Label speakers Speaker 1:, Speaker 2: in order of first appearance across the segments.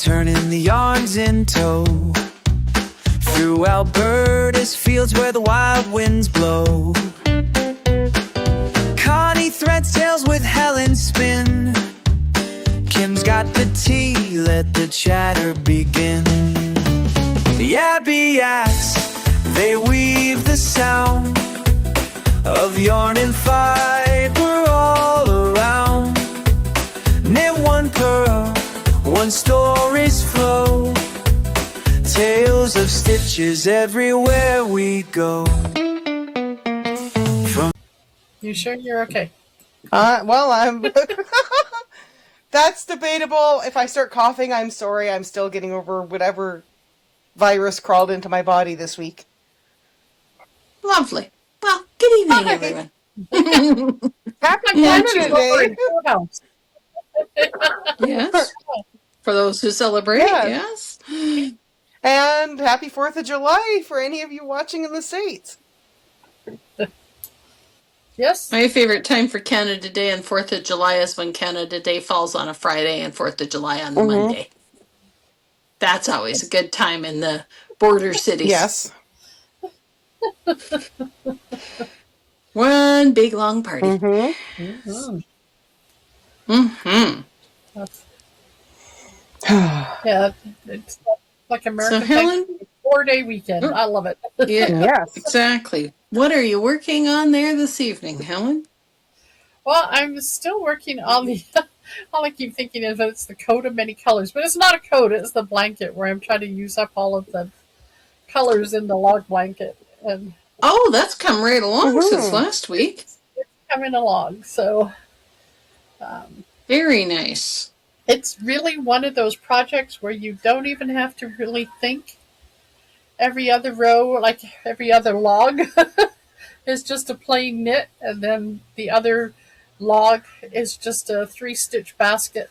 Speaker 1: turning the yarns in tow. Through Alberta's fields where the wild winds blow. Connie threads tales with Helen spin. Kim's got the tea, let the chatter begin. The Abiaks, they weave the sound of yarn and fiber all around. Knit one pearl, one story's flow. Tales of stitches everywhere we go.
Speaker 2: You sure you're okay?
Speaker 3: Well, I'm... That's debatable. If I start coughing, I'm sorry. I'm still getting over whatever virus crawled into my body this week.
Speaker 4: Lovely. Well, good evening, everyone.
Speaker 3: Happy Canada Day.
Speaker 4: Yes. For those who celebrate, yes.
Speaker 3: And happy 4th of July for any of you watching in the States.
Speaker 2: Yes.
Speaker 4: My favorite time for Canada Day and 4th of July is when Canada Day falls on a Friday and 4th of July on the Monday. That's always a good time in the border cities.
Speaker 3: Yes.
Speaker 4: One big long party.
Speaker 2: Yeah, it's like American
Speaker 4: So Helen,
Speaker 2: 4-day weekend. I love it.
Speaker 4: Yeah,
Speaker 3: yes,
Speaker 4: exactly. What are you working on there this evening, Helen?
Speaker 2: Well, I'm still working on the. All I keep thinking is that it's the coat of many colors, but it's not a coat; it's the blanket where I'm trying to use up all of the colors in the log blanket. And
Speaker 4: oh, that's come right along since last week.
Speaker 2: It's coming along, so
Speaker 4: very nice.
Speaker 2: It's really one of those projects where you don't even have to really think. Every other row, like every other log, is just a plain knit, and then the other log is just a 3-stitch basket.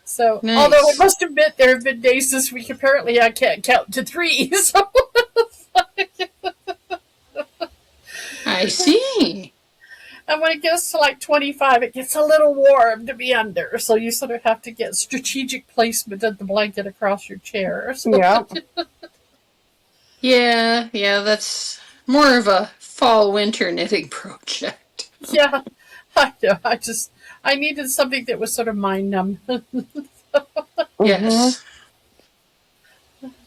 Speaker 2: So,
Speaker 4: nice.
Speaker 2: Although I must admit there have been days this week, apparently I can't count to 3, so...
Speaker 4: I see.
Speaker 2: And when it gets to like 25, it gets a little warm to be under, so you sort of have to get strategic placement of the blanket across your chair. So.
Speaker 4: Yeah. Yeah, that's more of a fall-winter knitting project.
Speaker 2: Yeah, I know. I needed something that was sort of mind-numb.
Speaker 4: Yes.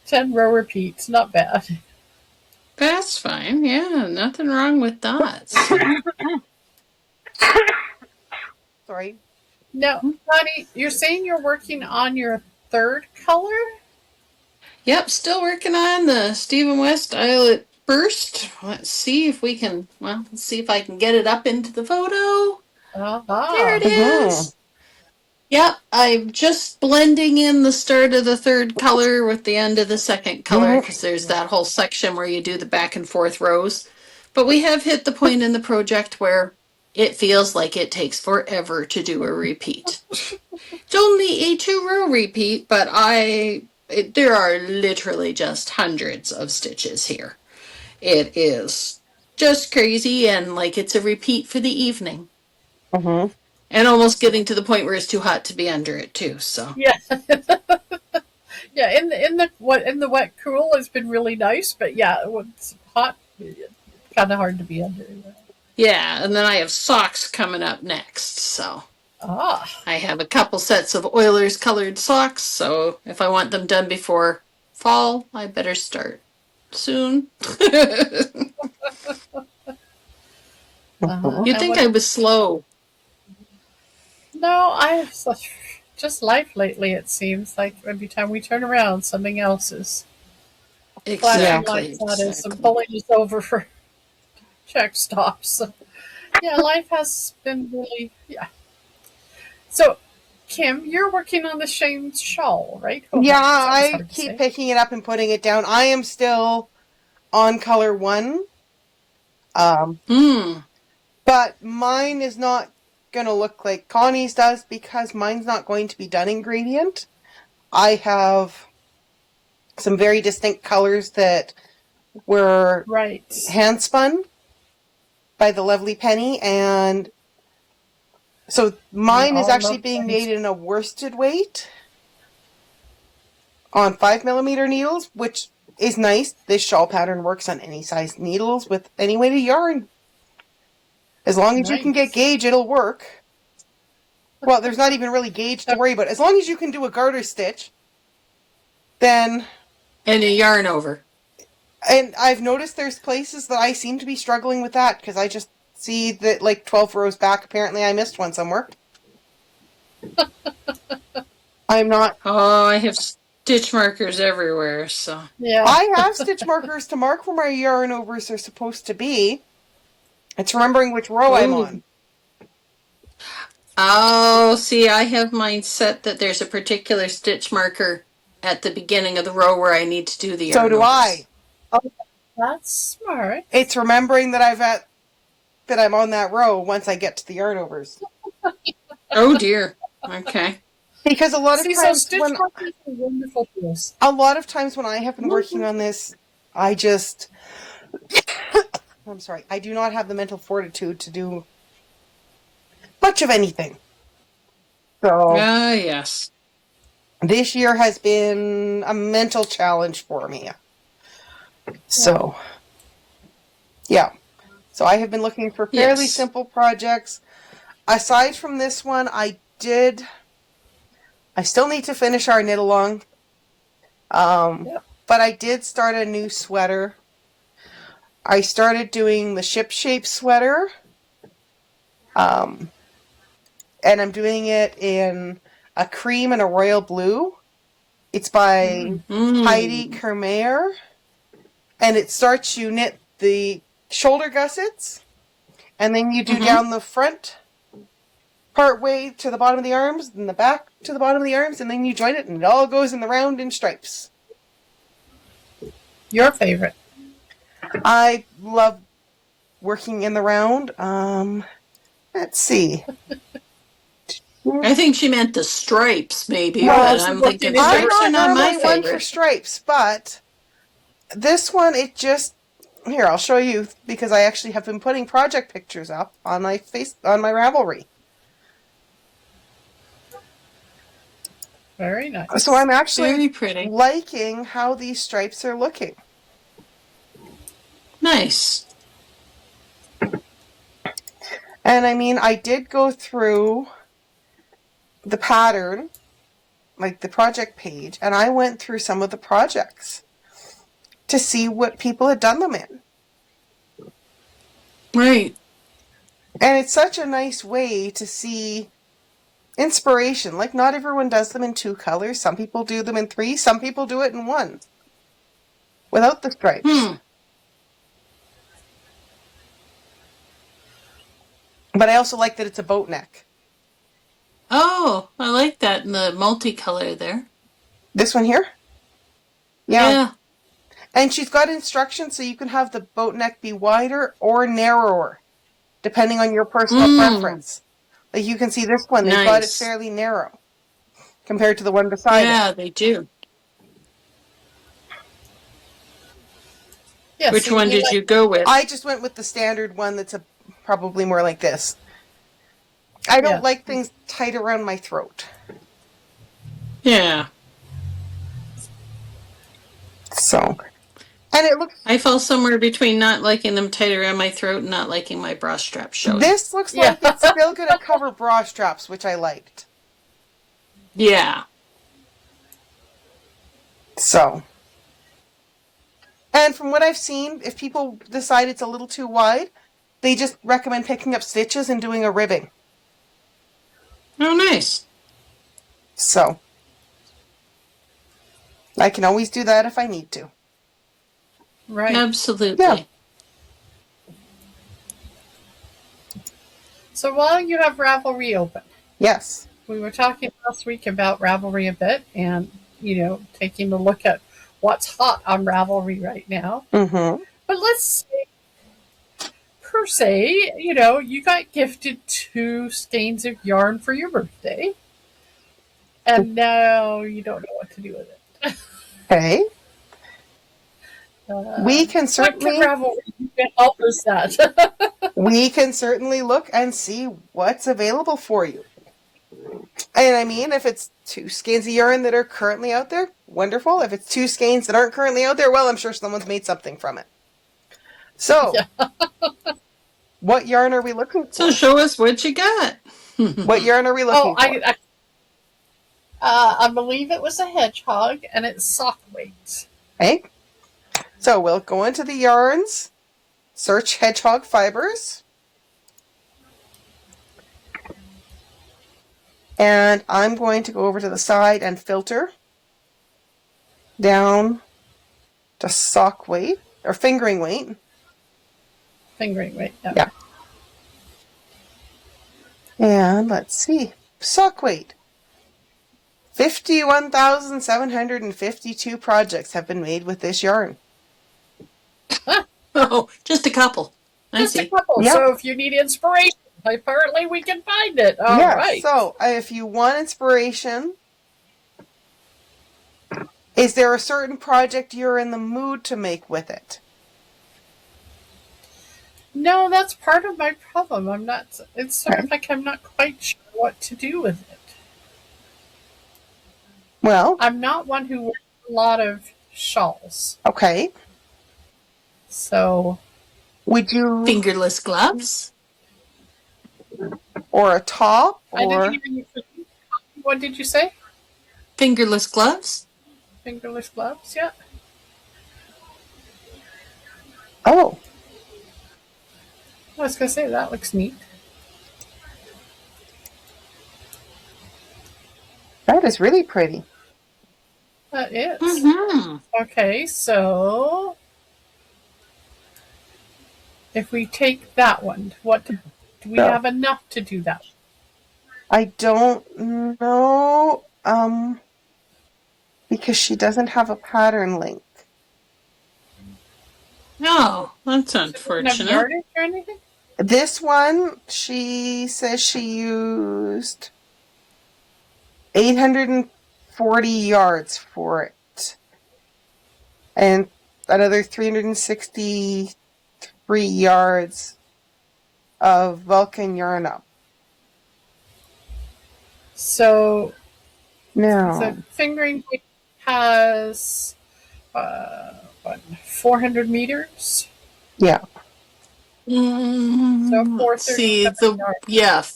Speaker 2: 10-row repeats, not bad.
Speaker 4: That's fine. Yeah, nothing wrong with that.
Speaker 3: Sorry.
Speaker 2: Now, Connie, you're saying you're working on your 3rd color?
Speaker 4: Yep, still working on the Stephen West Eyelet Burst. Let's see if we can, let's see if I can get it up into the photo. There it is. Yep, I'm just blending in the start of the 3rd color with the end of the 2nd color because there's that whole section where you do the back and forth rows. But we have hit the point in the project where it feels like it takes forever to do a repeat. It's only a 2-row repeat, but there are literally just hundreds of stitches here. It is just crazy, and like it's a repeat for the evening. And almost getting to the point where it's too hot to be under it too. So
Speaker 2: yeah, yeah. In the wet cool, it's been really nice, but yeah, when it's hot, kind of hard to be under.
Speaker 4: Yeah, and then I have socks coming up next. So I have a couple sets of Oilers colored socks. So if I want them done before fall, I better start soon. You'd think I was slow.
Speaker 2: No, I've just life lately. It seems like every time we turn around, something else is flashing lights at us and pulling us over for check stops. So, yeah, life has been really So, Kim, you're working on the Shane's shawl, right?
Speaker 3: I keep picking it up and putting it down. I am still on color 1. But mine is not going to look like Connie's does because mine's not going to be done in gradient. I have some very distinct colors that were hand spun by the lovely Penny, and so mine is actually being made in a worsted weight. on 5mm needles, which is nice. This shawl pattern works on any size needles with any weight of yarn. As long as you can get gauge, it'll work. Well, there's not even really gauge to worry about. As long as you can do a garter stitch, then...
Speaker 4: And a yarn over.
Speaker 3: And I've noticed there's places that I seem to be struggling with that, because I just see that, like, 12 rows back, apparently I missed one somewhere. I'm not...
Speaker 4: Oh, I have stitch markers everywhere, so...
Speaker 2: Yeah.
Speaker 3: I have stitch markers to mark where my yarn overs are supposed to be. It's remembering which row I'm on.
Speaker 4: Oh, see, I have mine set that there's a particular stitch marker at the beginning of the row where I need to do the yarn
Speaker 3: So do
Speaker 4: overs.
Speaker 3: I.
Speaker 2: Oh, that's smart.
Speaker 3: It's remembering that I'm on that row once I get to the yarn overs.
Speaker 4: Oh dear. Okay.
Speaker 3: Because a lot of times
Speaker 2: stitch markers are wonderful tools.
Speaker 3: a lot of times when I have been working on this, I just I'm sorry, I do not have the mental fortitude to do much of anything. So
Speaker 4: Yes.
Speaker 3: this year has been a mental challenge for me. So yeah. So I have been looking for fairly simple projects. Aside from this one, I still need to finish our knit along. But I did start a new sweater. I started doing the ship shape sweater. And I'm doing it in a cream and a royal blue. It's by Heidi Kermayer. And it starts, you knit the shoulder gussets, and then you do down the front part way to the bottom of the arms, and the back to the bottom of the arms, and then you join it, and it all goes in the round in stripes.
Speaker 2: Your favorite?
Speaker 3: I love working in the round. Let's see.
Speaker 4: I think she meant the stripes, maybe.
Speaker 3: Well,
Speaker 4: but I'm thinking
Speaker 3: I'm
Speaker 4: stripes are
Speaker 3: not
Speaker 4: not my
Speaker 3: normally one for
Speaker 4: favorite.
Speaker 3: stripes, but this one, it just... Here, I'll show you, because I actually have been putting project pictures up on my on my Ravelry.
Speaker 2: Very nice.
Speaker 3: So I'm actually
Speaker 4: Very pretty.
Speaker 3: liking how these stripes are looking.
Speaker 4: Nice.
Speaker 3: And I mean, I did go through the pattern, like the project page, and I went through some of the projects to see what people had done them in.
Speaker 4: Right.
Speaker 3: And it's such a nice way to see inspiration. Like, not everyone does them in 2 colors. Some people do them in 3. Some people do it in 1. Without the stripes. But I also like that it's a boat neck.
Speaker 4: Oh, I like that in the multicolor there.
Speaker 3: This one here?
Speaker 4: Yeah.
Speaker 3: And she's got instructions so you can have the boat neck be wider or narrower, depending on your personal preference. Like, you can see this one, they've got it fairly narrow compared to the one beside it.
Speaker 4: Yeah, they do.
Speaker 2: Yes,
Speaker 4: Which one did you go with?
Speaker 3: I just went with the standard one that's probably more like this. I don't like things tight around my throat.
Speaker 4: Yeah.
Speaker 3: So... And it looks...
Speaker 4: I fall somewhere between not liking them tight around my throat and not liking my bra strap showing.
Speaker 3: This looks like it's still going to cover bra straps, which I liked.
Speaker 4: Yeah.
Speaker 3: So. And from what I've seen, if people decide it's a little too wide, they just recommend picking up stitches and doing a ribbing.
Speaker 4: Oh, nice.
Speaker 3: So. I can always do that if I need to.
Speaker 2: Right.
Speaker 4: Absolutely.
Speaker 3: Yeah.
Speaker 2: So while you have Ravelry open,
Speaker 3: Yes.
Speaker 2: we were talking last week about Ravelry a bit and, taking a look at what's hot on Ravelry right now.
Speaker 3: Mm-hmm.
Speaker 2: But let's say, per se, you got gifted 2 skeins of yarn for your birthday. And now you don't know what to do with it.
Speaker 3: Okay. We can certainly...
Speaker 2: What can Ravelry help us that?
Speaker 3: We can certainly look and see what's available for you. And I mean, if it's 2 skeins of yarn that are currently out there, wonderful. If it's 2 skeins that aren't currently out there, well, I'm sure someone's made something from it. So, what yarn are we looking for?
Speaker 4: So show us what you got.
Speaker 3: What yarn are we looking for?
Speaker 2: I believe it was a hedgehog, and it's sock weight.
Speaker 3: Okay. So we'll go into the yarns, search hedgehog fibers, and I'm going to go over to the side and filter down to sock weight or fingering weight.
Speaker 2: Fingering weight,
Speaker 3: Yeah. And let's see, sock weight. 51,752 projects have been made with this yarn.
Speaker 4: Oh, just a couple.
Speaker 2: Just a couple. Yep. So if you need inspiration, apparently we can find it. All right.
Speaker 3: So if you want inspiration, is there a certain project you're in the mood to make with it?
Speaker 2: No, that's part of my problem. It's sort of like I'm not quite sure what to do with it.
Speaker 3: Well,
Speaker 2: I'm not one who wears a lot of shawls.
Speaker 3: Okay.
Speaker 2: So,
Speaker 3: would you
Speaker 4: fingerless gloves
Speaker 3: or a top? Or
Speaker 2: I didn't even. What did you say?
Speaker 4: Fingerless gloves.
Speaker 2: Fingerless gloves. Yeah.
Speaker 3: Oh.
Speaker 2: I was gonna say that looks neat.
Speaker 3: That is really pretty.
Speaker 2: That is.
Speaker 4: Mm-hmm.
Speaker 2: Okay, so if we take that one, what do we have enough to do that?
Speaker 3: I don't know, because she doesn't have a pattern link.
Speaker 4: Oh, that's unfortunate.
Speaker 2: Yardage or anything?
Speaker 3: This one, she says she used 840 yards for it, and another 363 yards of Vulcan yarn up.
Speaker 2: So,
Speaker 3: no.
Speaker 2: The fingering has 400 meters.
Speaker 3: Yeah.
Speaker 2: So 437 yards.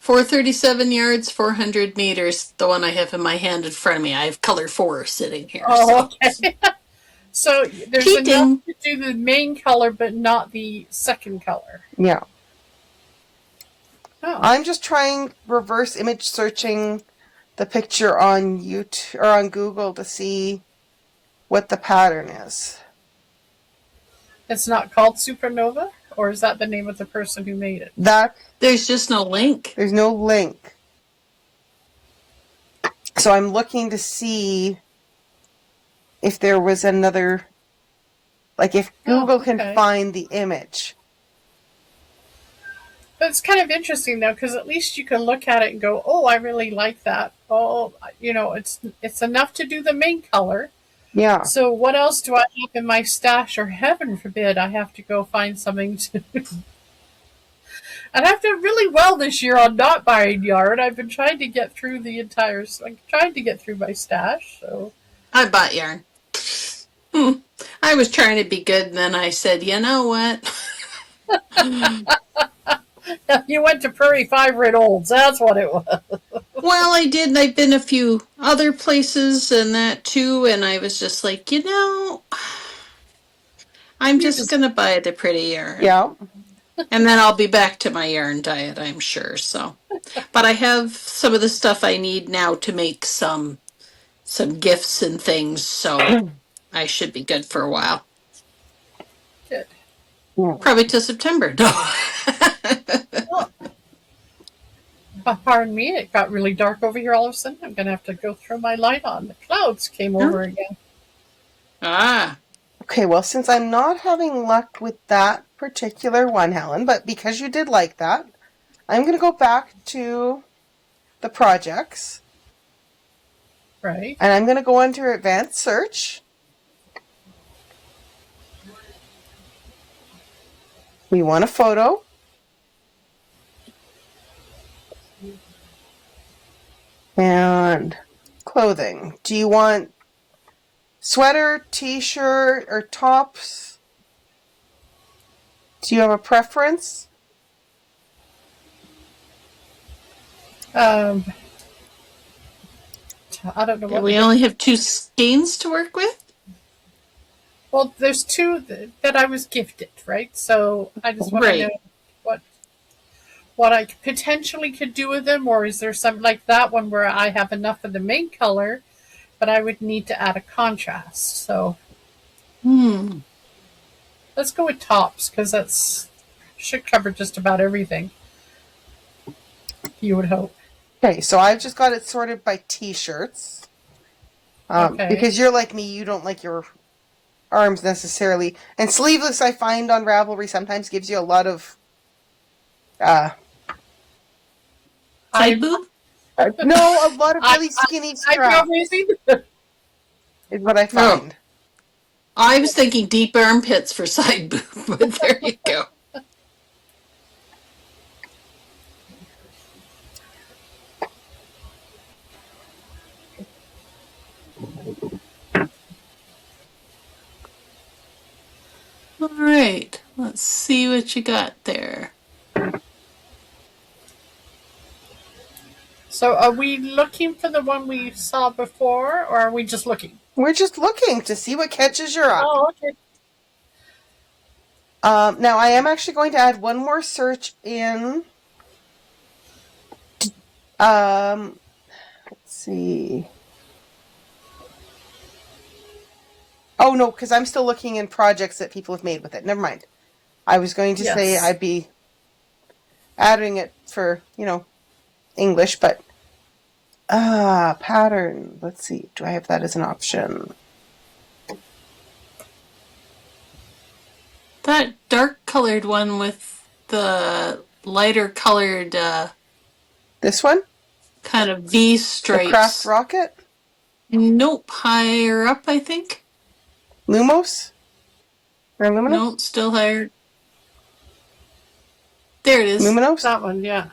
Speaker 4: 437 yards, 400 meters. The one I have in my hand in front of me. I have color 4 sitting here.
Speaker 2: Oh, okay. So there's enough to do the main color, but not the second color.
Speaker 3: Yeah.
Speaker 2: Oh.
Speaker 3: I'm just trying reverse image searching the picture on YouTube or on Google to see what the pattern is.
Speaker 2: It's not called Supernova, or is that the name of the person who made it?
Speaker 4: There's just no link.
Speaker 3: There's no link. So I'm looking to see if there was another, like if Google can find the image.
Speaker 2: But it's kind of interesting though, because at least you can look at it and go, "Oh, I really like that." Oh, it's enough to do the main color.
Speaker 3: Yeah.
Speaker 2: So what else do I have in my stash? Or heaven forbid, I have to go find something to. And I've done really well this year on not buying yarn. I've been trying to get through my stash. So
Speaker 4: I bought yarn. I was trying to be good, and then I said, "You know what?"
Speaker 2: You went to Prairie 5 Red Olds. That's what it was.
Speaker 4: Well, I did. I've been a few other places and that too, and I was just like, I'm just going to buy the pretty yarn.
Speaker 3: Yeah.
Speaker 4: And then I'll be back to my yarn diet, I'm sure. So, but I have some of the stuff I need now to make some gifts and things, so I should be good for a while.
Speaker 2: Good.
Speaker 3: Yeah.
Speaker 4: Probably till September. No.
Speaker 2: Pardon me, it got really dark over here all of a sudden. I'm going to have to go throw my light on. The clouds came over again.
Speaker 4: Ah.
Speaker 3: Okay, well, since I'm not having luck with that particular one, Helen, but because you did like that, I'm going to go back to the projects.
Speaker 2: Right.
Speaker 3: And I'm going to go under advanced search. We want a photo. And clothing. Do you want Sweater, t-shirt, or tops? Do you have a preference?
Speaker 2: I don't know what
Speaker 4: we only have 2 skeins to work with?
Speaker 2: Well, there's 2 that I was gifted, right? So I just want to know what I potentially could do with them, or is there something like that one where I have enough of the main color, but I would need to add a contrast. So let's go with tops, because that's should cover just about everything. You would hope.
Speaker 3: Okay, so I've just got it sorted by t-shirts.
Speaker 2: Okay.
Speaker 3: Because you're like me, you don't like your arms necessarily. And sleeveless, I find on Ravelry sometimes gives you a lot of
Speaker 4: side boob?
Speaker 3: No, a lot of really skinny straps is what I find.
Speaker 4: I was thinking deep armpits for side boob, but there you go. All right, let's see what you got there.
Speaker 2: So are we looking for the one we saw before, or are we just looking?
Speaker 3: We're just looking to see what catches your eye.
Speaker 2: Oh, okay.
Speaker 3: Now, I am actually going to add one more search in. Let's see. Oh, no, because I'm still looking in projects that people have made with it. Never mind. I was going to say I'd be adding it for, English, but pattern. Let's see. Do I have that as an option?
Speaker 4: That dark colored one with the lighter colored
Speaker 3: This one?
Speaker 4: kind of V stripes.
Speaker 3: The Craft Rocket?
Speaker 4: Nope, higher up, I think.
Speaker 3: Lumos? Or Luminos?
Speaker 4: Nope, still higher. There it is.
Speaker 3: Luminos?
Speaker 2: That one, yeah.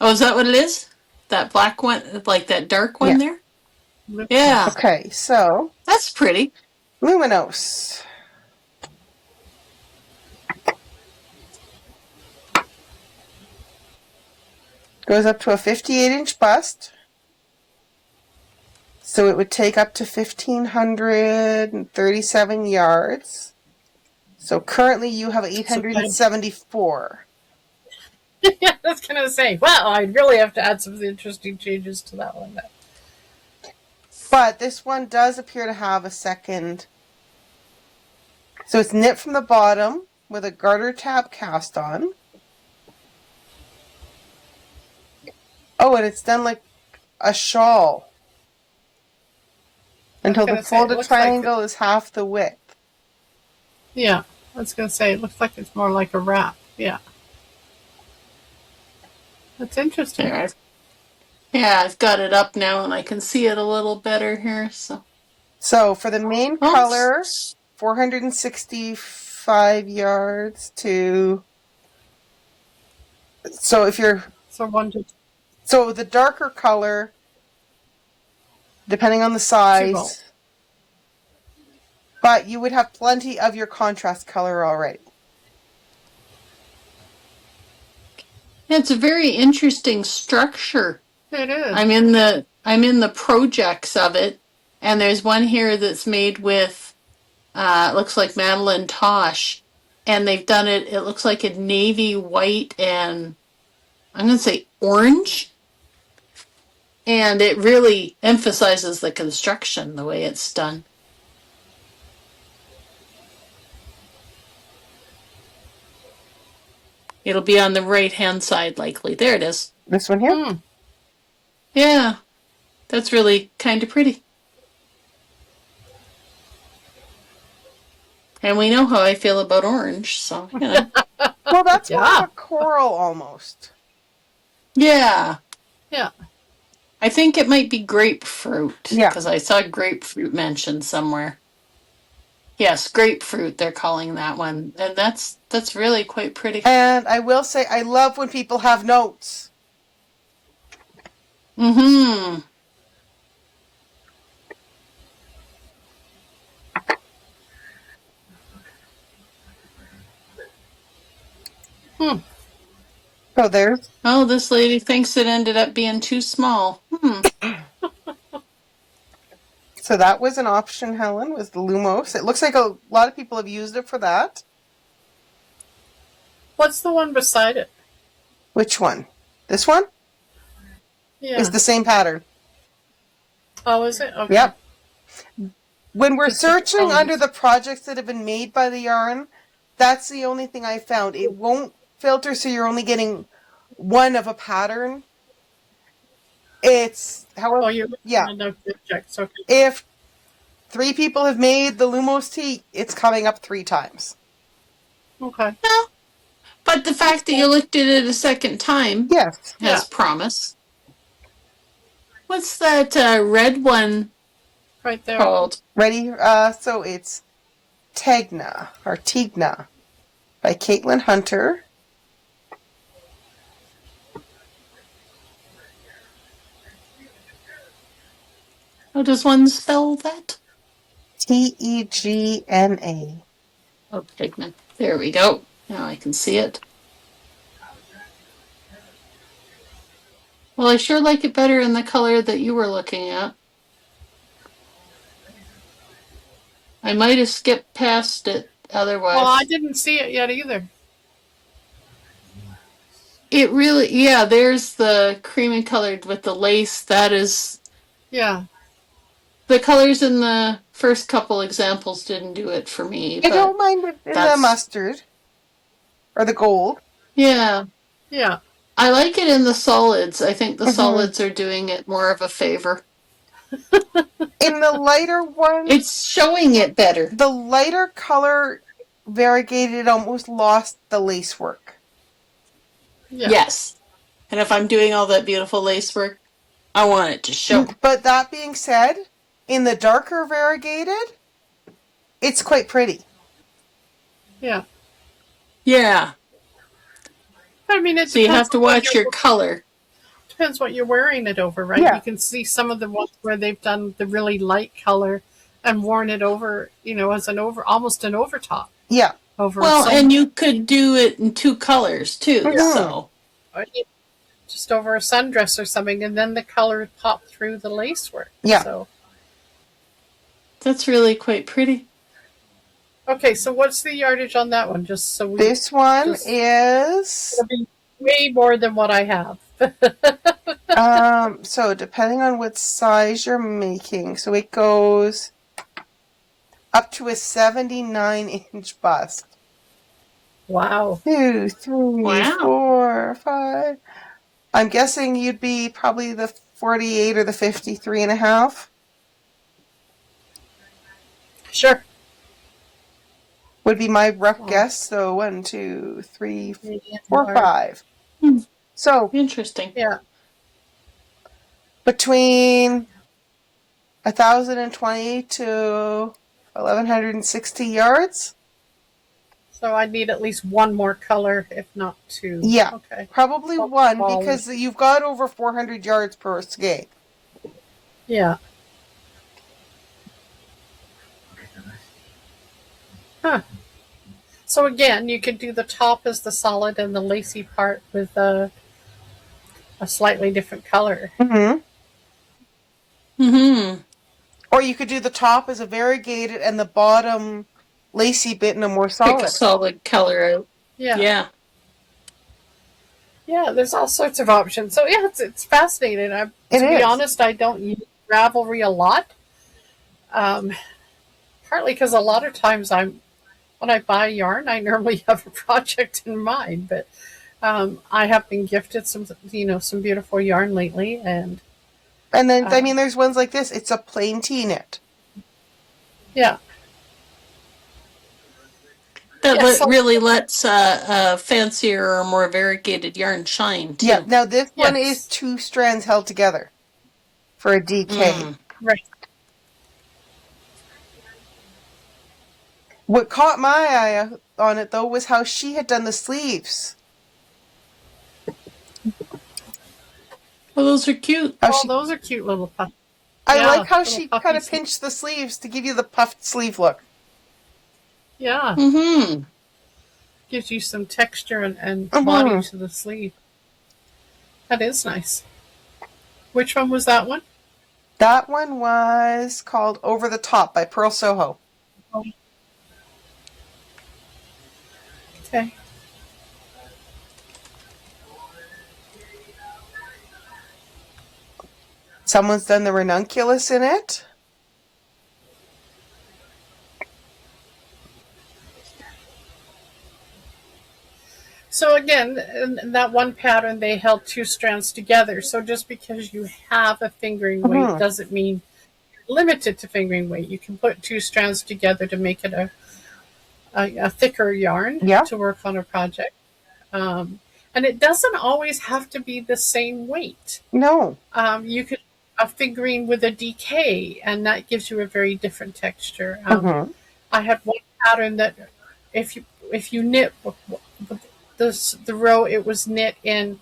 Speaker 4: Oh, is that what it is? That black one, like that dark one there? Yeah.
Speaker 3: Okay, so.
Speaker 4: That's pretty.
Speaker 3: Luminos. Goes up to a 58-inch bust. So it would take up to 1,537 yards. So currently you have 874.
Speaker 2: Yeah, I was going to say, well, I'd really have to add some interesting changes to that one.
Speaker 3: But this one does appear to have a second. So it's knit from the bottom with a garter tab cast on. Oh, and it's done like a shawl. Until the folded triangle is half the width.
Speaker 2: Yeah, I was going to say, it looks like it's more like a wrap. Yeah. That's interesting.
Speaker 4: Yeah, I've got it up now and I can see it a little better here.
Speaker 3: So for the main color, 465 yards to. So if you're. So the darker color, depending on the size, but you would have plenty of your contrast color already.
Speaker 4: It's a very interesting structure.
Speaker 2: It is.
Speaker 4: I'm in the projects of it, and there's one here that's made with it looks like Madeline Tosh, and they've done it. It looks like a navy white and I'm going to say orange, and it really emphasizes the construction the way it's done. It'll be on the right-hand side, likely. There it is.
Speaker 3: This one here?
Speaker 4: Yeah, that's really kind of pretty. And we know how I feel about orange, so,
Speaker 3: Well, that's more of a coral almost.
Speaker 4: Yeah.
Speaker 2: Yeah.
Speaker 4: I think it might be grapefruit.
Speaker 3: Yeah.
Speaker 4: Because I saw grapefruit mentioned somewhere. Yes, grapefruit, they're calling that one. And that's really quite pretty.
Speaker 3: And I will say, I love when people have notes. So there's.
Speaker 4: Oh, this lady thinks it ended up being too small.
Speaker 3: So that was an option, Helen, was the Lumos. It looks like a lot of people have used it for that.
Speaker 2: What's the one beside it?
Speaker 3: Which one? This one?
Speaker 2: Yeah.
Speaker 3: It's the same pattern.
Speaker 2: Oh, is it? Okay.
Speaker 3: Yep. When we're searching under the projects that have been made by the yarn, that's the only thing I found. It won't filter, so you're only getting one of a pattern. It's, however, yeah.
Speaker 2: Okay.
Speaker 3: If 3 people have made the Lumos tee, it's coming up 3 times.
Speaker 2: Okay.
Speaker 4: No. But the fact that you looked at it a second time has promise. What's that red one
Speaker 2: right there
Speaker 4: called?
Speaker 3: Ready? So it's Tegna, or Tigna, by Caitlin Hunter.
Speaker 4: How does one spell that?
Speaker 3: Tegna.
Speaker 4: Oh, Tegna. There we go. Now I can see it. Well, I sure like it better in the color that you were looking at. I might have skipped past it otherwise.
Speaker 2: Well, I didn't see it yet either.
Speaker 4: It really, there's the creamy colored with the lace. That is.
Speaker 2: Yeah.
Speaker 4: The colors in the first couple examples didn't do it for me.
Speaker 3: I don't mind it in the mustard. Or the gold.
Speaker 2: Yeah.
Speaker 4: I like it in the solids. I think the solids are doing it more of a favor.
Speaker 3: In the lighter one,
Speaker 4: it's showing it better.
Speaker 3: The lighter color variegated almost lost the lace work.
Speaker 2: Yeah.
Speaker 4: Yes. And if I'm doing all that beautiful lace work, I want it to show.
Speaker 3: But that being said, in the darker variegated, it's quite pretty.
Speaker 2: Yeah.
Speaker 4: Yeah.
Speaker 2: I mean,
Speaker 4: so you have to watch your color.
Speaker 2: Depends what you're wearing it over, right?
Speaker 3: Yeah.
Speaker 2: You can see some of the ones where they've done the really light color and worn it over, as almost an overtop.
Speaker 3: Yeah.
Speaker 4: And you could do it in 2 colors too. So
Speaker 2: just over a sundress or something, and then the color popped through the lacework.
Speaker 3: Yeah.
Speaker 2: So
Speaker 4: that's really quite pretty.
Speaker 2: Okay, so what's the yardage on that one? Just so we.
Speaker 3: This one is.
Speaker 2: It'll be way more than what I have.
Speaker 3: So depending on what size you're making, so it goes up to a 79-inch bust.
Speaker 2: Wow.
Speaker 3: 2, 3, 4, 5. I'm guessing you'd be probably the 48 or the 53.5.
Speaker 2: Sure.
Speaker 3: Would be my rough guess. So 1, 2, 3, 4, 5. So
Speaker 4: interesting.
Speaker 2: Yeah.
Speaker 3: Between 1,020 to 1,160 yards.
Speaker 2: So I'd need at least one more color, if not 2.
Speaker 3: Yeah.
Speaker 2: Okay.
Speaker 3: Probably one, because you've got over 400 yards per skein.
Speaker 2: Yeah. Huh. So again, you could do the top as the solid and the lacy part with a slightly different color.
Speaker 3: Or you could do the top as a variegated and the bottom lacy bit in a more solid.
Speaker 4: Pick a solid color out.
Speaker 2: Yeah. Yeah, there's all sorts of options. So yeah, it's fascinating. To be honest, I don't use Ravelry a lot. Partly because a lot of times when I buy yarn, I normally have a project in mind, but I have been gifted some beautiful yarn lately, and
Speaker 3: then there's ones like this. It's a plain tee knit.
Speaker 2: Yeah.
Speaker 4: That really lets fancier or more variegated yarn shine too.
Speaker 3: Yeah. Now this one is 2 strands held together for a DK.
Speaker 2: Right.
Speaker 3: What caught my eye on it though was how she had done the sleeves.
Speaker 4: Well, those are cute.
Speaker 2: Those are cute little puffs.
Speaker 3: I like how she kind of pinched the sleeves to give you the puffed sleeve look.
Speaker 2: Yeah. Gives you some texture and body to the sleeve. That is nice. Which one was that one?
Speaker 3: That one was called Over the Top by Pearl Soho.
Speaker 2: Oh. Okay.
Speaker 3: Someone's done the ranunculus in it.
Speaker 2: So again, in that one pattern, they held 2 strands together. So just because you have a fingering weight doesn't mean you're limited to fingering weight. You can put 2 strands together to make it a thicker yarn to work on a project. And it doesn't always have to be the same weight.
Speaker 3: No.
Speaker 2: You could a figurine with a DK, and that gives you a very different texture. I had one pattern that if you knit the row, it was knit in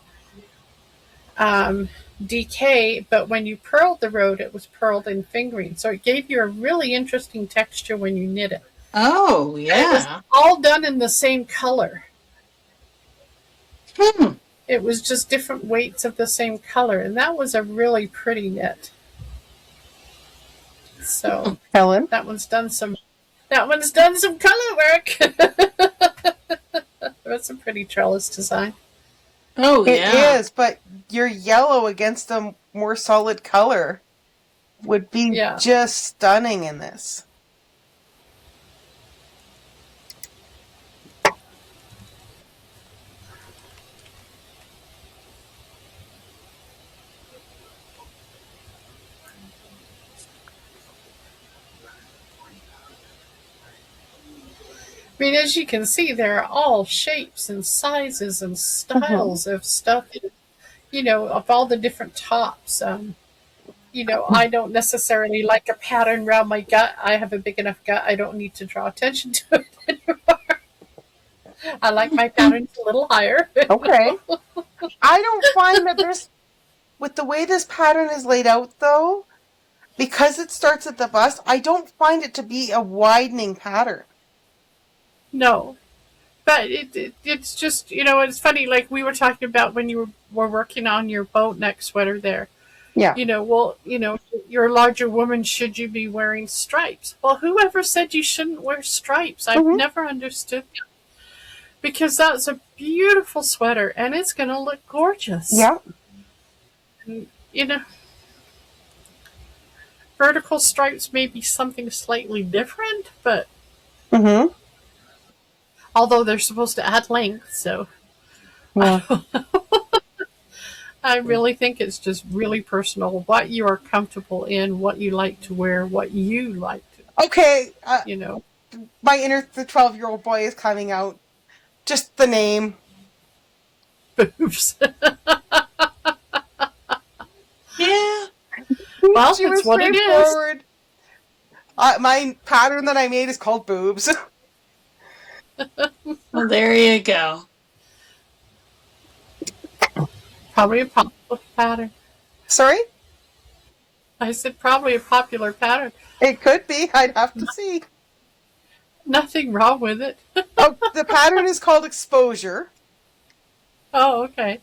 Speaker 2: DK, but when you purled the row, it was purled in fingering. So it gave you a really interesting texture when you knit it.
Speaker 4: Oh, yeah.
Speaker 2: And it was all done in the same color. It was just different weights of the same color, and that was a really pretty knit. So
Speaker 3: Helen,
Speaker 2: that one's done some color work. That's a pretty trellis design.
Speaker 4: Oh, yeah.
Speaker 3: It is, but your yellow against a more solid color would be just stunning in this.
Speaker 2: I mean, as you can see, there are all shapes and sizes and styles of stuff, of all the different tops. I don't necessarily like a pattern around my gut. I have a big enough gut. I don't need to draw attention to it anymore. I like my patterns a little higher.
Speaker 3: Okay. I don't find that with the way this pattern is laid out, though, because it starts at the bust, I don't find it to be a widening pattern.
Speaker 2: No, but it's just, it's funny, like we were talking about when you were working on your boat neck sweater there.
Speaker 3: Yeah.
Speaker 2: You're a larger woman, should you be wearing stripes? Well, whoever said you shouldn't wear stripes? I've never understood that. Because that's a beautiful sweater, and it's going to look gorgeous.
Speaker 3: Yeah.
Speaker 2: And, vertical stripes may be something slightly different, but... Although they're supposed to add length, so I really think it's just really personal. What you are comfortable in, what you like to wear, what you like to.
Speaker 3: Okay.
Speaker 2: My
Speaker 3: inner 12-year-old boy is coming out. Just the name.
Speaker 2: Boobs.
Speaker 4: Yeah.
Speaker 2: Well, it's what it is.
Speaker 3: My pattern that I made is called boobs.
Speaker 4: Well, there you go.
Speaker 2: Probably a popular pattern.
Speaker 3: Sorry?
Speaker 2: I said probably a popular pattern.
Speaker 3: It could be. I'd have to see.
Speaker 2: Nothing wrong with it.
Speaker 3: The pattern is called Exposure.
Speaker 2: Oh, okay.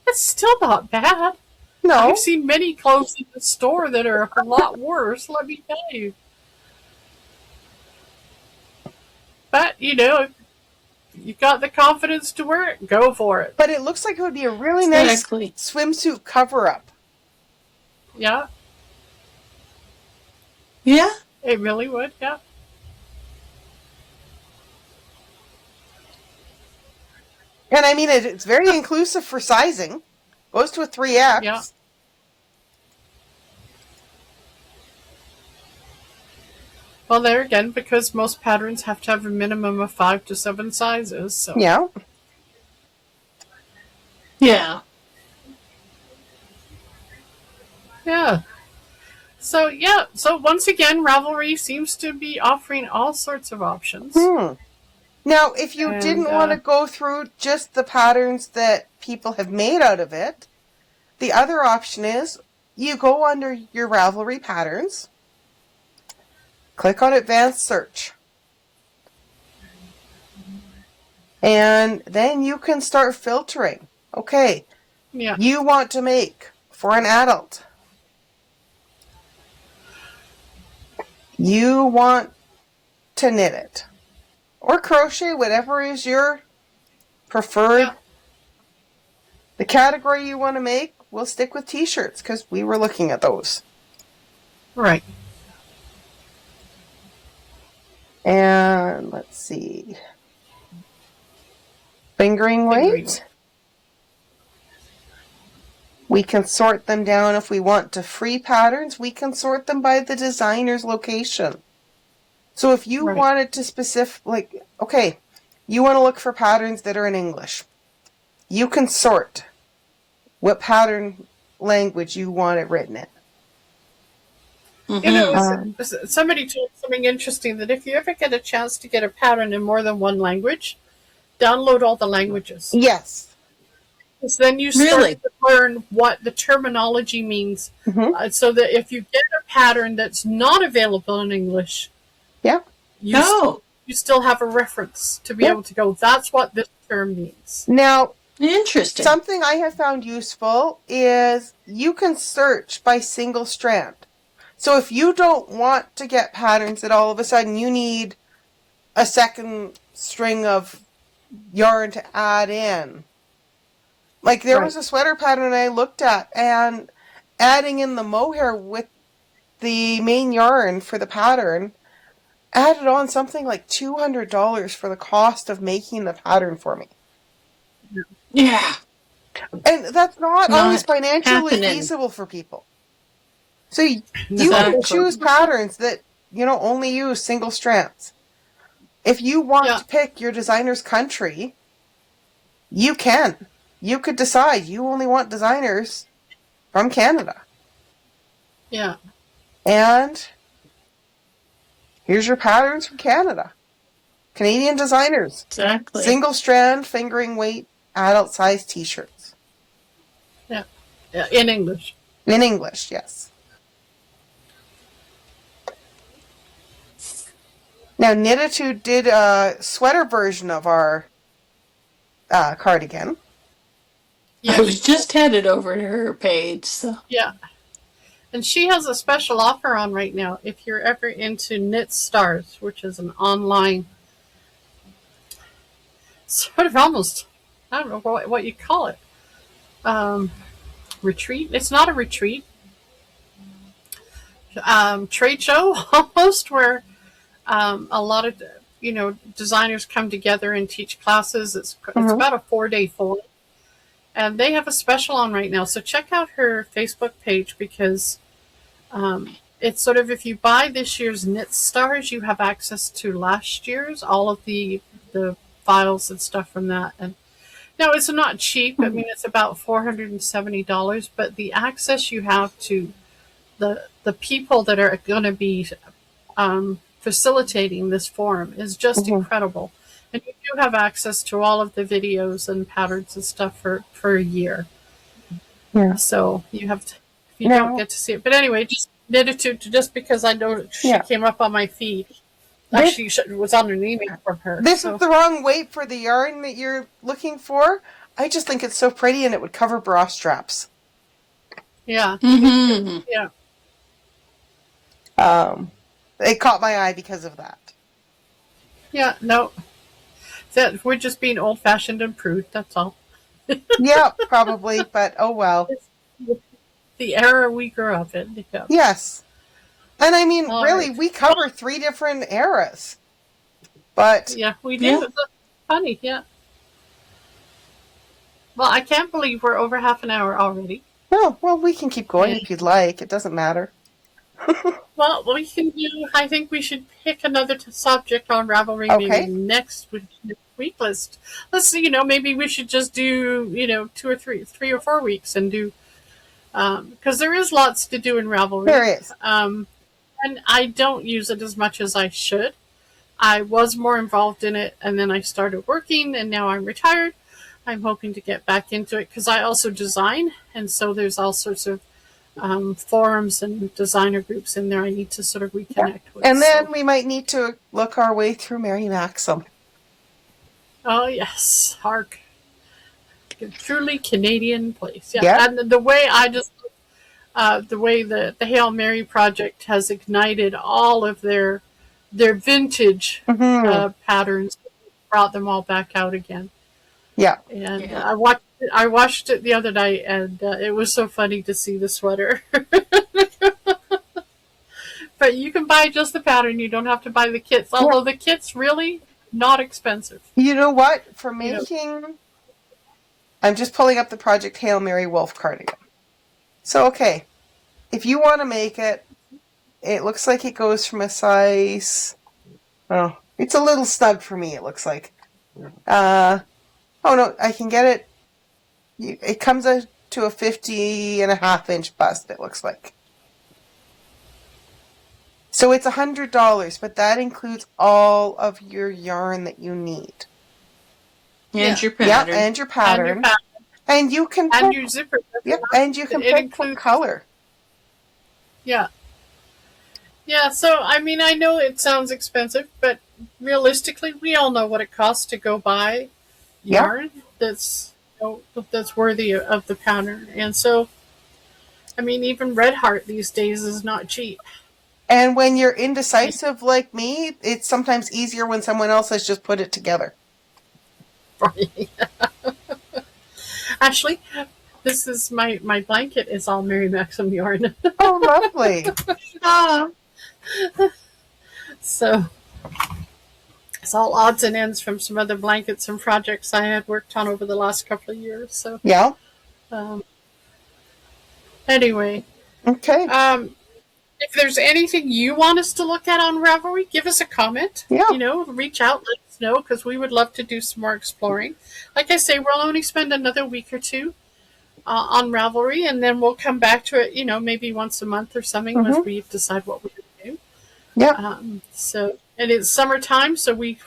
Speaker 2: It's still not bad.
Speaker 3: No.
Speaker 2: I've seen many clothes in the store that are a lot worse, let me tell you. But, you've got the confidence to wear it, go for it.
Speaker 3: But it looks like it would be a really nice swimsuit cover-up.
Speaker 2: Yeah.
Speaker 4: Yeah.
Speaker 2: It really would, yeah.
Speaker 3: And I mean, it's very inclusive for sizing. Goes to a 3X.
Speaker 2: Yeah. Well, there again, because most patterns have to have a minimum of 5 to 7 sizes. So.
Speaker 3: Yeah.
Speaker 4: Yeah.
Speaker 2: Yeah. So once again, Ravelry seems to be offering all sorts of options.
Speaker 3: Now, if you didn't want to go through just the patterns that people have made out of it, the other option is you go under your Ravelry patterns, click on Advanced Search, and then you can start filtering. Okay,
Speaker 2: Yeah.
Speaker 3: you want to make for an adult. You want to knit it or crochet, whatever is your preferred.
Speaker 2: Yeah.
Speaker 3: The category you want to make, we'll stick with t-shirts because we were looking at those.
Speaker 2: Right.
Speaker 3: And let's see. Fingering weight. We can sort them down if we want to free patterns. We can sort them by the designer's location. So if you wanted to okay, you want to look for patterns that are in English. You can sort what pattern language you want it written in.
Speaker 2: You know, somebody told something interesting that if you ever get a chance to get a pattern in more than one language, download all the languages.
Speaker 3: Yes.
Speaker 2: Because then you start to learn what the terminology means. So that if you get a pattern that's not available in English, you still have a reference to be able to go, that's what this term means.
Speaker 3: Now,
Speaker 4: interesting.
Speaker 3: Something I have found useful is you can search by single strand. So if you don't want to get patterns that all of a sudden you need a second string of yarn to add in. Like there was a sweater pattern I looked at, and adding in the mohair with the main yarn for the pattern added on something like $200 for the cost of making the pattern for me.
Speaker 4: Yeah.
Speaker 3: And that's not always financially feasible for people. So you can choose patterns that, only use single strands. If you want to pick your designer's country, you can. You could decide you only want designers from Canada.
Speaker 2: Yeah.
Speaker 3: And here's your patterns from Canada. Canadian designers.
Speaker 4: Exactly.
Speaker 3: Single strand, fingering weight, adult size t-shirts.
Speaker 2: Yeah. In English.
Speaker 3: In English, yes. Now, Knititude did a sweater version of our cardigan.
Speaker 4: Yeah. I was just headed over to her page. So.
Speaker 2: Yeah. And she has a special offer on right now. If you're ever into Knit Stars, which is an online sort of almost, I don't know what you call it. Retreat. It's not a retreat. Trade show almost, where a lot of designers come together and teach classes. It's about a 4-day forum, and they have a special on right now. So check out her Facebook page, because it's sort of, if you buy this year's Knit Stars, you have access to last year's, all of the files and stuff from that. And now it's not cheap. I mean, it's about $470, but the access you have to the people that are going to be facilitating this forum is just incredible. And you do have access to all of the videos and patterns and stuff for a year. Yeah. So you have to, if you don't get to see it. But anyway, just Knititude, just because I know she came up on my feed. Actually, it was on an email from her.
Speaker 3: This is the wrong weight for the yarn that you're looking for. I just think it's so pretty, and it would cover bra straps.
Speaker 2: Yeah. Yeah.
Speaker 3: It caught my eye because of that.
Speaker 2: Yeah, no. That we're just being old-fashioned and prude, that's all.
Speaker 3: Yeah, probably, but oh well.
Speaker 2: It's the era we grew up in. Yeah.
Speaker 3: Yes. And I mean, really, we cover 3 different eras. But
Speaker 2: yeah, we do. Yeah. It's funny, yeah. Well, I can't believe we're over half an hour already.
Speaker 3: Oh, well, we can keep going if you'd like. It doesn't matter.
Speaker 2: Well, we can do. I think we should pick another subject on Ravelry maybe next week list. Let's see. Maybe we should just do 2 or 3 or 4 weeks and do because there is lots to do in Ravelry.
Speaker 3: There is.
Speaker 2: And I don't use it as much as I should. I was more involved in it, and then I started working, and now I'm retired. I'm hoping to get back into it because I also design, and so there's all sorts of forums and designer groups in there I need to sort of reconnect with.
Speaker 3: And then we might need to look our way through Mary Maxim.
Speaker 2: Oh, yes. Hark. truly Canadian place. Yeah,
Speaker 3: Yeah.
Speaker 2: and the way the way the Hail Mary project has ignited all of their vintage patterns, brought them all back out again.
Speaker 3: Yeah.
Speaker 2: And I watched it the other night, and it was so funny to see the sweater. But you can buy just the pattern. You don't have to buy the kits. Although the kits really not expensive.
Speaker 3: You know what? For making, I'm just pulling up the Project Hail Mary Wolf cardigan. So, okay, if you want to make it, it looks like it goes from a size, oh, it's a little snug for me, it looks like. Oh no, I can get it, it comes out to a 50.5-inch bust, it looks like. So it's $100, but that includes all of your yarn that you need.
Speaker 4: And your pattern.
Speaker 3: Yeah, and your pattern. And you can
Speaker 2: and your zipper.
Speaker 3: Yep, and you can pick what color.
Speaker 2: Yeah. Yeah, so I mean, I know it sounds expensive, but realistically, we all know what it costs to go buy yarn that's that's worthy of the pattern. And so, I mean, even Red Heart these days is not cheap.
Speaker 3: And when you're indecisive like me, it's sometimes easier when someone else has just put it together.
Speaker 2: Actually, this is my blanket is all Mary Maxim yarn.
Speaker 3: Oh, lovely.
Speaker 2: So it's all odds and ends from some other blankets and projects I had worked on over the last couple of years. So
Speaker 3: yeah.
Speaker 2: Anyway.
Speaker 3: Okay.
Speaker 2: If there's anything you want us to look at on Ravelry, give us a comment.
Speaker 3: Yeah.
Speaker 2: Reach out, let us know, because we would love to do some more exploring. Like I say, we'll only spend another week or two on Ravelry, and then we'll come back to it, maybe once a month or something once we decide what we're going to do.
Speaker 3: Yeah.
Speaker 2: And it's summertime, so we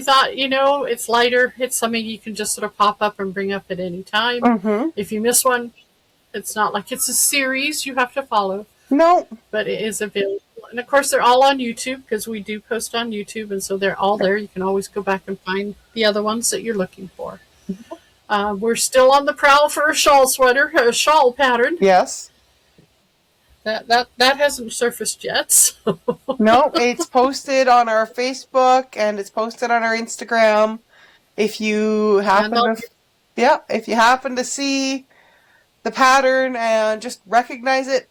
Speaker 2: thought, it's lighter. It's something you can just sort of pop up and bring up at any time. If you miss one, it's not like it's a series you have to follow.
Speaker 3: No.
Speaker 2: But it is available. And of course, they're all on YouTube because we do post on YouTube. And so they're all there. You can always go back and find the other ones that you're looking for. We're still on the prowl for a shawl pattern.
Speaker 3: Yes.
Speaker 2: That hasn't surfaced yet. So.
Speaker 3: No, it's posted on our Facebook and it's posted on our Instagram. If you happen to see the pattern and just recognize it,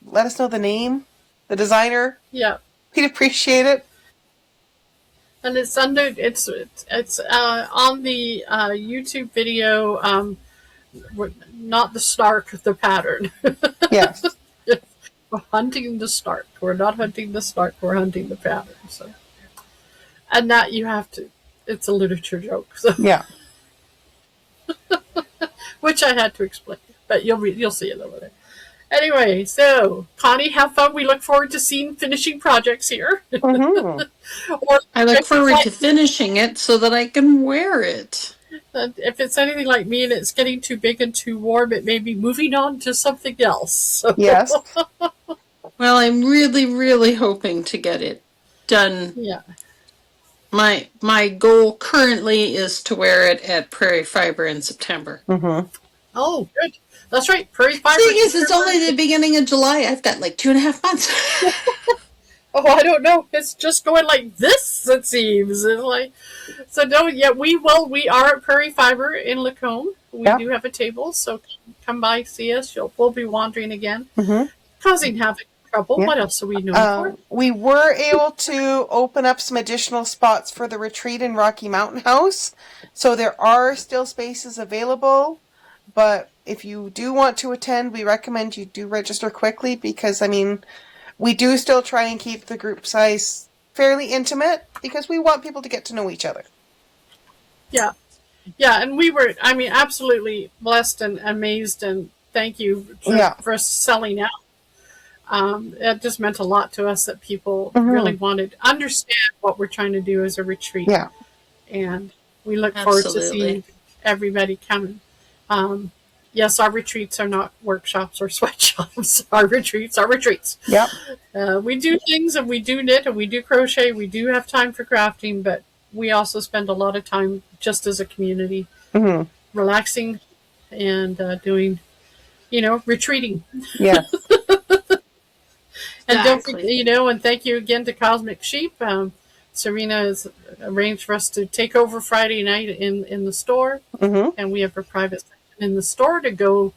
Speaker 3: let us know the name, the designer.
Speaker 2: Yeah,
Speaker 3: we'd appreciate it.
Speaker 2: And it's on the YouTube video. Not the Stark, the pattern.
Speaker 3: Yes,
Speaker 2: we're hunting the Stark. We're not hunting the Stark. We're hunting the pattern. So, and that you have to. It's a literature joke. So.
Speaker 3: Yeah.
Speaker 2: Which I had to explain, but you'll see it over there. Anyway, so Connie, have fun. We look forward to finishing projects here.
Speaker 4: I look forward to finishing it so that I can wear it.
Speaker 2: If it's anything like me and it's getting too big and too warm, it may be moving on to something else. So.
Speaker 3: Yes.
Speaker 4: Well, I'm really, really hoping to get it done.
Speaker 2: Yeah.
Speaker 4: My goal currently is to wear it at Prairie Fiber in September.
Speaker 2: Oh, good. That's right. Prairie Fiber.
Speaker 4: The thing is, it's only the beginning of July. I've got like 2.5 months.
Speaker 2: Oh, I don't know. It's just going like this, it seems. It's like, so no, yeah, we are at Prairie Fiber in Lacombe. We do have a table, so come by, see us. We'll be wandering again, causing havoc, trouble. Yeah. What else are we known for?
Speaker 3: We were able to open up some additional spots for the retreat in Rocky Mountain House, so there are still spaces available. But if you do want to attend, we recommend you do register quickly because, I mean, we do still try and keep the group size fairly intimate because we want people to get to know each other.
Speaker 2: Yeah. Yeah, and we were, absolutely blessed and amazed, and thank you for selling out. It just meant a lot to us that people really wanted to understand what we're trying to do as a retreat.
Speaker 3: Yeah.
Speaker 2: And we look forward to seeing everybody coming. Yes, our retreats are not workshops or sweatshops. Our retreats are retreats.
Speaker 3: Yep.
Speaker 2: We do things, and we do knit, and we do crochet. We do have time for crafting, but we also spend a lot of time just as a community relaxing and doing, retreating.
Speaker 3: Yeah.
Speaker 2: And don't forget, and thank you again to Cosmic Sheep. Serena has arranged for us to take over Friday night in the store, and we have a private section in the store to go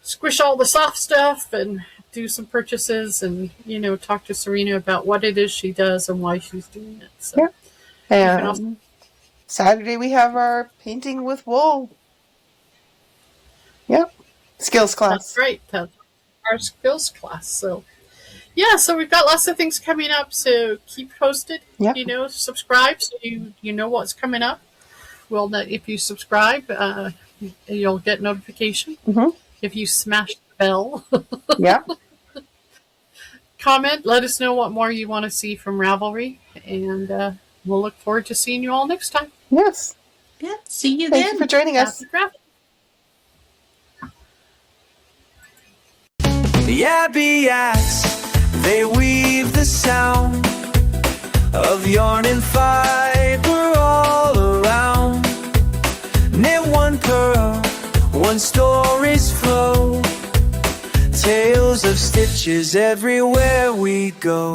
Speaker 2: squish all the soft stuff and do some purchases and, talk to Serena about what it is she does and why she's doing it. So,
Speaker 3: yeah. Saturday we have our painting with wool. Yep. Skills class.
Speaker 2: That's right. That's our skills class. So, yeah, so we've got lots of things coming up. So keep posted.
Speaker 3: Yep.
Speaker 2: Subscribe so you know what's coming up. Well, if you subscribe, you'll get notification. If you smash the bell.
Speaker 3: Yeah.
Speaker 2: Comment. Let us know what more you want to see from Ravelry. And we'll look forward to seeing you all next time.
Speaker 3: Yes.
Speaker 4: Yeah. See you
Speaker 3: then.
Speaker 4: Thank
Speaker 3: you for joining us.
Speaker 1: The Abbey Acts, they weave the sound of yarn and fiber all around. Knit one pearl, one story's flow. Tales of stitches everywhere we go.